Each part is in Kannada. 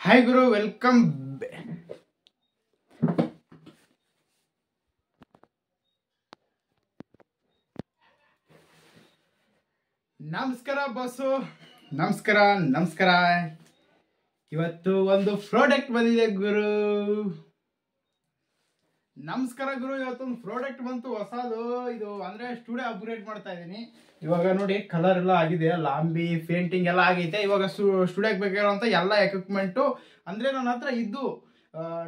ಹಾಯ್ ಗುರು, ವೆಲ್ಕಮ್. ನಮಸ್ಕಾರ ಬಾಸು, ನಮಸ್ಕಾರ ನಮಸ್ಕಾರ. ಇವತ್ತು ಒಂದು ಪ್ರಾಡಕ್ಟ್ ಬಂದಿದೆ ಗುರು. ನಮಸ್ಕಾರ ಗುರು. ಇವತ್ತೊಂದು ಪ್ರಾಡಕ್ಟ್ ಬಂತು ಹೊಸದು. ಇದು ಅಂದ್ರೆ ಸ್ಟುಡಿಯೋ ಅಪ್ಗ್ರೇಡ್ ಮಾಡ್ತಾ ಇದ್ದೀನಿ. ಇವಾಗ ನೋಡಿ ಕಲರ್ ಎಲ್ಲ ಆಗಿದೆ, ಲಾಂಬಿ ಪೇಂಟಿಂಗ್ ಎಲ್ಲ ಆಗೈತೆ. ಇವಾಗ ಸ್ಟುಡಿಯೋಗೆ ಬೇಕಾಗಿರುವಂತ ಎಲ್ಲ ಎಕ್ವಿಪ್ಮೆಂಟು ಅಂದ್ರೆ ನನ್ನ ಹತ್ರ ಇದ್ದು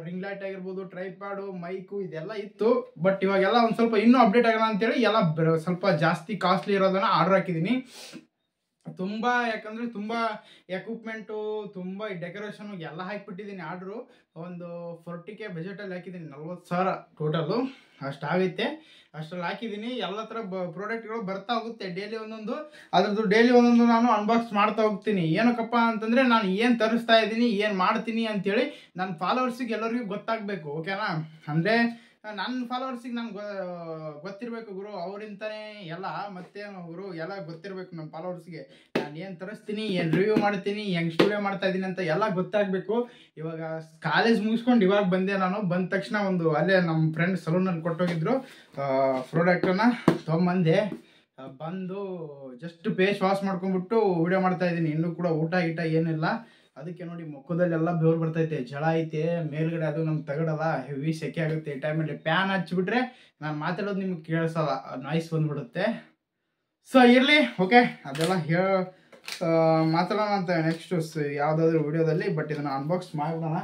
ರಿಂಗ್ ಲೈಟ್ ಆಗಿರ್ಬೋದು, ಟ್ರೈಪಾಡು, ಮೈಕು ಇದೆಲ್ಲ ಇತ್ತು. ಬಟ್ ಇವಾಗೆಲ್ಲ ಒಂದು ಸ್ವಲ್ಪ ಇನ್ನೂ ಅಪ್ಡೇಟ್ ಆಗೋಣ ಅಂತೇಳಿ ಎಲ್ಲ ಸ್ವಲ್ಪ ಜಾಸ್ತಿ ಕಾಸ್ಟ್ಲಿ ಇರೋದನ್ನ ಆರ್ಡರ್ ಹಾಕಿದ್ದೀನಿ. ತುಂಬಾ, ಯಾಕಂದ್ರೆ ತುಂಬಾ ಎಕ್ವಿಪ್ಮೆಂಟು, ತುಂಬಾ ಡೆಕೋರೇಷನ್ ಎಲ್ಲ ಹಾಕಿಬಿಟ್ಟಿದ್ದೀನಿ. ಆರ್ಡ್ರು ಒಂದು 40K ಬಜೆಟಲ್ಲಿ ಹಾಕಿದ್ದೀನಿ. 40,000 ಟೋಟಲು ಅಷ್ಟಾಗೈತೆ. ಅಷ್ಟ್ರಲ್ಲಿ ಹಾಕಿದ್ದೀನಿ. ಎಲ್ಲ ಥರ ಪ್ರಾಡಕ್ಟ್ಗಳು ಬರ್ತಾ ಹೋಗುತ್ತೆ ಡೈಲಿ ಒಂದೊಂದು. ಅದ್ರದ್ದು ಡೈಲಿ ಒಂದೊಂದು ನಾನು ಅನ್ಬಾಕ್ಸ್ ಮಾಡ್ತಾ ಹೋಗ್ತೀನಿ. ಏನಕ್ಕಪ್ಪ ಅಂತಂದರೆ ನಾನು ಏನು ತರಿಸ್ತಾ ಇದ್ದೀನಿ, ಏನು ಮಾಡ್ತೀನಿ ಅಂತೇಳಿ ನನ್ನ ಫಾಲೋವರ್ಸಿಗೆ ಎಲ್ಲರಿಗೂ ಗೊತ್ತಾಗಬೇಕು. ಓಕೆನಾ? ಅಂದರೆ ನನ್ನ ಫಾಲೋವರ್ಸಿಗೆ ನನ್ಗೆ ಗೊತ್ತಿರಬೇಕು ಗುರು. ಅವರಿಂತಾನೆ ಎಲ್ಲ ಮತ್ತೇನು ಗುರು, ಎಲ್ಲ ಗೊತ್ತಿರಬೇಕು ನಮ್ಮ ಫಾಲೋವರ್ಸ್ಗೆ. ನಾನು ಏನು ತರಿಸ್ತೀನಿ, ಏನು ರಿವ್ಯೂ ಮಾಡ್ತೀನಿ, ಹೆಂಗೆ ಸ್ಟುಡಿಯೋ ಮಾಡ್ತಾ ಇದ್ದೀನಿ ಅಂತ ಎಲ್ಲ ಗೊತ್ತಾಗಬೇಕು. ಇವಾಗ ಕಾಲೇಜ್ ಮುಗಿಸ್ಕೊಂಡು ಇವಾಗ ಬಂದೆ. ನಾನು ಬಂದ ತಕ್ಷಣ ಒಂದು ಅಲ್ಲೇ ನಮ್ಮ ಫ್ರೆಂಡ್ ಸಲೂನಲ್ಲಿ ಕೊಟ್ಟೋಗಿದ್ರು ಪ್ರಾಡಕ್ಟನ್ನು ತೊಗೊಂಬಂದೆ. ಬಂದು ಜಸ್ಟ್ ಫೇಸ್ ವಾಶ್ ಮಾಡ್ಕೊಂಡ್ಬಿಟ್ಟು ವಿಡಿಯೋ ಮಾಡ್ತಾ ಇದ್ದೀನಿ. ಇನ್ನೂ ಕೂಡ ಊಟ ಗೀಟ ಏನಿಲ್ಲ. ಅದಕ್ಕೆ ನೋಡಿ ಮುಖದಲ್ಲೆಲ್ಲ ಬೆವರು ಬರ್ತೈತೆ, ಜಳ ಐತೆ ಮೇಲ್ಗಡೆ. ಅದು ನಮ್ಗೆ ತಗಡಲ್ಲ, ಹೆವಿ ಸೆಕೆ ಆಗುತ್ತೆ. ಈ ಟೈಮಲ್ಲಿ ಫ್ಯಾನ್ ಹಚ್ಬಿಟ್ರೆ ನಾನು ಮಾತಾಡೋದು ನಿಮ್ಗೆ ಕೇಳಿಸಲ್ಲ, ನಾಯ್ಸ್ ಬಂದ್ಬಿಡುತ್ತೆ. ಸೊ ಇರಲಿ, ಓಕೆ, ಅದೆಲ್ಲ ಮಾತಾಡೋಣ ಅಂತ ನೆಕ್ಸ್ಟ್ ಯಾವುದಾದ್ರೂ ವಿಡಿಯೋದಲ್ಲಿ. ಬಟ್ ಇದನ್ನು ಅನ್ಬಾಕ್ಸ್ ಮಾಡಿಬಿಡೋಣ.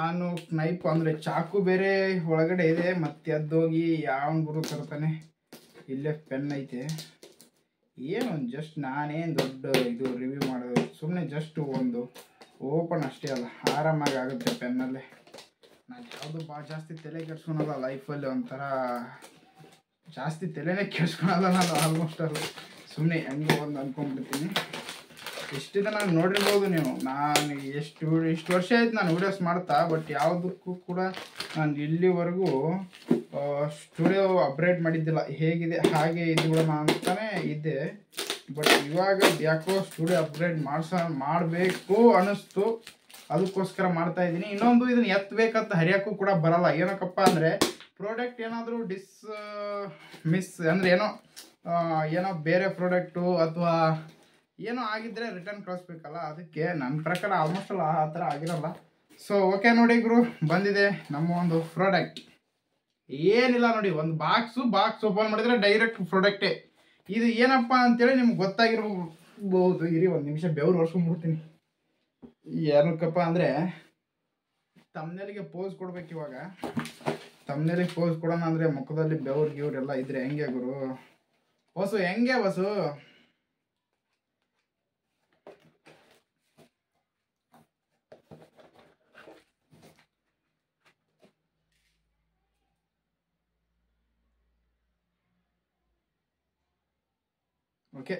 ನಾನು ನೈಫ್ ಅಂದರೆ ಚಾಕು ಬೇರೆ ಒಳಗಡೆ ಇದೆ. ಮತ್ತೆ ಅದ್ದೋಗಿ ಯಾವ ಗುರು ತರ್ತಾನೆ. ಇಲ್ಲೇ ಪೆನ್ ಐತೆ. ಏನು ಜಸ್ಟ್ ನಾನೇನು ದೊಡ್ಡ ಇದು ರಿವ್ಯೂ ಮಾಡೋದು, ಸುಮ್ಮನೆ ಜಸ್ಟ್ ಒಂದು ಓಪನ್ ಅಷ್ಟೇ ಅಲ್ಲ, ಆರಾಮಾಗಿ ಆಗುತ್ತೆ ಪೆನ್ನಲ್ಲೇ. ನಾನು ಯಾವುದು ಭಾಳ ಜಾಸ್ತಿ ತಲೆ ಕೆಡ್ಸ್ಕೊಳಲ್ಲ ಲೈಫಲ್ಲಿ. ಒಂಥರ ಜಾಸ್ತಿ ತಲೆನೇ ಕೆಡ್ಸ್ಕೊಳಲ್ಲ ನಾನು ಆಲ್ಮೋಸ್ಟ್. ಅದು ಸುಮ್ಮನೆ ಹಂಗೆ ಒಂದು ಅಂದ್ಕೊಂಡ್ಬಿಡ್ತೀನಿ. ಇಷ್ಟಿದೆ ನಾನು ನೋಡಿರ್ಬೋದು ನೀವು. ನಾನು ಇಷ್ಟು ವರ್ಷ ಆಯ್ತು ನಾನು ವೀಡಿಯೋಸ್ ಮಾಡ್ತಾ. ಬಟ್ ಯಾವುದಕ್ಕೂ ಕೂಡ ನಾನು ಇಲ್ಲಿವರೆಗೂ ಸ್ಟುಡಿಯೋ ಅಪ್ಗ್ರೇಡ್ ಮಾಡಿದ್ದಿಲ್ಲ. ಹೇಗಿದೆ ಹಾಗೆ ಇದ್ಬಿಡೋಣ ಅಂತಾನೆ ಇದ್ದೆ. ಬಟ್ ಇವಾಗ ಯಾಕೋ ಸ್ಟುಡಿಯೋ ಅಪ್ಗ್ರೇಡ್ ಮಾಡಬೇಕು ಅನ್ನಿಸ್ತು. ಅದಕ್ಕೋಸ್ಕರ ಮಾಡ್ತಾ ಇದ್ದೀನಿ. ಇನ್ನೊಂದು, ಇದನ್ನು ಎತ್ತಬೇಕಂತ ಹರಿಯೋಕ್ಕೂ ಕೂಡ ಬರಲ್ಲ. ಏನಕ್ಕಪ್ಪ ಅಂದರೆ ಪ್ರಾಡಕ್ಟ್ ಏನಾದರೂ ಮಿಸ್ ಅಂದರೆ ಏನೋ ಬೇರೆ ಪ್ರಾಡಕ್ಟು ಅಥವಾ ಏನೋ ಆಗಿದ್ದರೆ ರಿಟರ್ನ್ ಕಳಿಸ್ಬೇಕಲ್ಲ. ಅದಕ್ಕೆ ನನ್ನ ಪ್ರಕಾರ ಆಲ್ಮೋಸ್ಟ್ ಆ ಥರ ಆಗಿರಲ್ಲ. ಸೊ ಓಕೆ ನೋಡಿ ಗುರು, ಬಂದಿದೆ ನಮ್ಮ ಒಂದು ಪ್ರಾಡಕ್ಟ್. ಏನಿಲ್ಲ ನೋಡಿ, ಒಂದು ಬಾಕ್ಸ್ ಓಪನ್ ಮಾಡಿದರೆ ಡೈರೆಕ್ಟ್ ಪ್ರಾಡಕ್ಟೇ. ಇದು ಏನಪ್ಪ ಅಂತೇಳಿ ನಿಮ್ಗೆ ಗೊತ್ತಾಗಿರ್ಬೋದು. ಇರಿ ಒಂದು ನಿಮಿಷ ಬೆವರು ಒರ್ಸ್ಕೊಂಡ್ಬಿಡ್ತೀನಿ. ಏನಕ್ಕಪ್ಪ ಅಂದರೆ ತಮ್ನೇಲಿಗೆ ಪೋಸ್ ಕೊಡ್ಬೇಕು. ಇವಾಗ ತಮ್ನೇಲಿಗೆ ಪೋಸ್ ಕೊಡೋಣ ಅಂದರೆ ಮುಖದಲ್ಲಿ ಬೆವ್ರೆಲ್ಲ ಇದ್ರೆ ಹೆಂಗೆ ಗುರು? ಬಸ್ಸು ಹೆಂಗೆ ಬಸ್ಸು? ಓಕೆ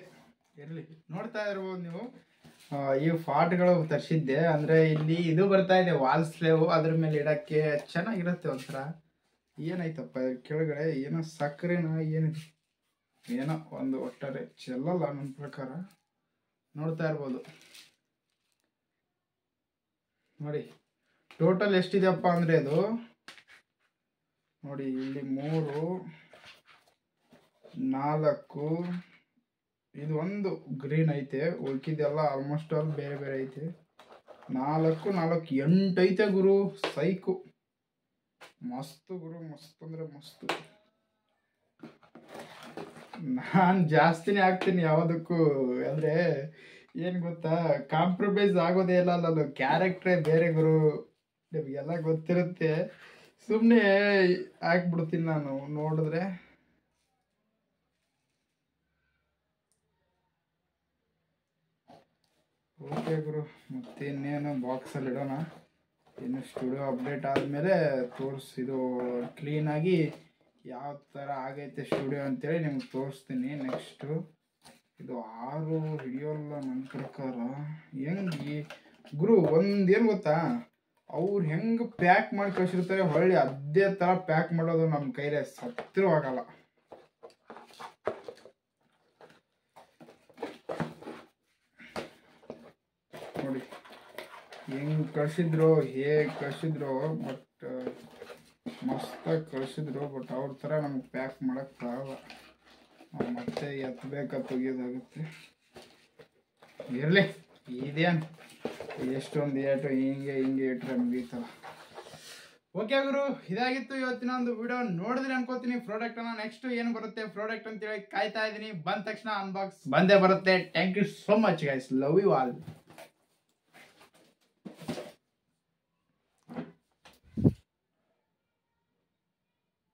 ಇರಲಿ, ನೋಡ್ತಾ ಇರ್ಬೋದು ನೀವು. ಈ ಫಾಟ್ಗಳು ತರಿಸಿದ್ದೆ. ಅಂದರೆ ಇಲ್ಲಿ ಇದು ಬರ್ತಾ ಇದೆ ವಾಲ್ ಸ್ಲೇವ್, ಅದ್ರ ಮೇಲೆ ಇಡೋಕ್ಕೆ ಚೆನ್ನಾಗಿರುತ್ತೆ. ಒಂಥರ ಏನಾಯ್ತಪ್ಪ ಕೆಳಗಡೆ, ಏನೋ ಸಕ್ಕರೆನ ಏನಿದೆ, ಏನೋ ಒಂದು ಒಟ್ಟಾರೆ ಚೆಲ್ಲಲ್ಲ ನನ್ನ ಪ್ರಕಾರ. ನೋಡ್ತಾ ಇರ್ಬೋದು ನೋಡಿ. ಟೋಟಲ್ ಎಷ್ಟಿದೆಯಪ್ಪ ಅಂದರೆ ಅದು ನೋಡಿ, ಇಲ್ಲಿ 3, 4, ಇದು ಒಂದು ಗ್ರೀನ್ ಐತೆ. ಉಳ್ಕಿದೆಲ್ಲ ಆಲ್ಮೋಸ್ಟ್ ಆಲ್ ಬೇರೆ ಬೇರೆ ಐತೆ. 4, 8 ಐತೆ ಗುರು. ಸೈಕು ಮಸ್ತು ಗುರು, ಮಸ್ತ್ ಅಂದರೆ ಮಸ್ತು. ನಾನು ಜಾಸ್ತಿನೇ ಹಾಕ್ತೀನಿ ಯಾವುದಕ್ಕೂ. ಅಂದರೆ ಏನು ಗೊತ್ತಾ, ಕಾಂಪ್ರಮೈಸ್ ಆಗೋದೇ ಇಲ್ಲ. ನಾನು ಕ್ಯಾರೆಕ್ಟ್ರೇ ಬೇರೆ ಗುರು, ನಿಮಗೆಲ್ಲ ಗೊತ್ತಿರುತ್ತೆ. ಸುಮ್ಮನೆ ಹಾಕ್ಬಿಡ್ತೀನಿ ನಾನು. ನೋಡಿದ್ರೆ ಓಕೆ ಗುರು, ಮತ್ತೆ ಇನ್ನೇನು ಬಾಕ್ಸಲ್ಲಿ ಇಡೋಣ. ಇನ್ನು ಸ್ಟುಡಿಯೋ ಅಪ್ಡೇಟ್ ಆದಮೇಲೆ ಇದು ಕ್ಲೀನಾಗಿ ಯಾವ ಥರ ಆಗೈತೆ ಸ್ಟುಡಿಯೋ ಅಂತೇಳಿ ನಿಮ್ಗೆ ತೋರಿಸ್ತೀನಿ ನೆಕ್ಸ್ಟು. ಇದು 6 ಹಿಡಿಯೋಲ್ಲ ನನ್ನ ಪ್ರಕಾರ. ಹೆಂಗೆ ಗುರು, ಒಂದೇನು ಗೊತ್ತಾ, ಅವ್ರು ಹೆಂಗೆ ಪ್ಯಾಕ್ ಮಾಡಿ ಕಳಿಸಿರ್ತಾರೆ ಹೊಳ್ಳಿ ಅದೇ ಥರ ಪ್ಯಾಕ್ ಮಾಡೋದು ನಮ್ಮ ಕೈಲೇ ಸತ್ತಿರೂ ಆಗಲ್ಲ. ನೋಡಿ ಹೆಂಗ್ ಕಳ್ಸಿದ್ರು ಹೇಗೆ ಕಳ್ಸಿದ್ರು ಬಟ್ ಮಸ್ತಾಗಿ ಕಳ್ಸಿದ್ರು ಬಟ್ ಅವ್ರ ಥರ ನಮ್ಗೆ ಪ್ಯಾಕ್ ಮಾಡೋಕ್ಕಾಗಲ್ಲ. ಮತ್ತೆ ಎತ್ತಬೇಕಾ ತೆಗಿಯೋದಾಗುತ್ತೆ. ಇರಲಿ, ಇದೇನು ಎಷ್ಟೊಂದು ಏಟು ಹಿಂಗೆ ಇಟ್ಟರೆ ಮುಗೀತಲ್ಲ. ಓಕೆ ಗುರು, ಇದಾಗಿತ್ತು ಇವತ್ತಿನ ಒಂದು ವಿಡಿಯೋ. ನೋಡಿದ್ರೆ ಅನ್ಕೋತೀನಿ ಪ್ರಾಡಕ್ಟ್ ಅನ್ನ. ನೆಕ್ಸ್ಟ್ ಏನು ಬರುತ್ತೆ ಪ್ರಾಡಕ್ಟ್ ಅಂತೇಳಿ ಕಾಯ್ತಾ ಇದ್ದೀನಿ. ಬಂದ ತಕ್ಷಣ ಅನ್ಬಾಕ್ಸ್ ಬಂದೇ ಬರುತ್ತೆ. Thank you so much guys, love you all.